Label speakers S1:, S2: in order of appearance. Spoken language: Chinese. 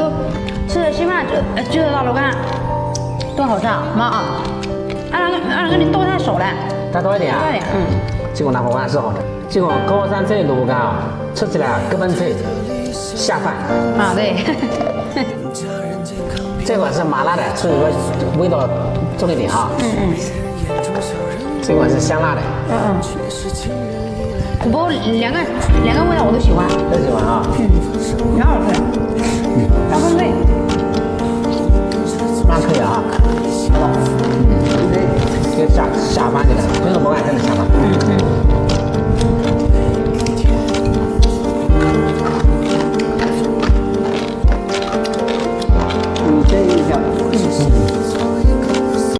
S1: 都吃了稀饭就得到了干，多好吃啊！妈啊，俺给你剁太熟了，
S2: 再多一点啊。
S1: 多一点，
S2: 这个拿火碗是好的。这个高山这萝卜干啊，吃起来根本脆，下饭。
S1: 啊对。
S2: 这款是麻辣的，所以说味道重一点哈。这款是香辣的。
S1: 不过两个味道我都喜欢。
S2: 都喜欢啊。
S1: 挺好吃。大风味。
S2: 那可以啊。这下饭去了，这个萝卜干真的下饭。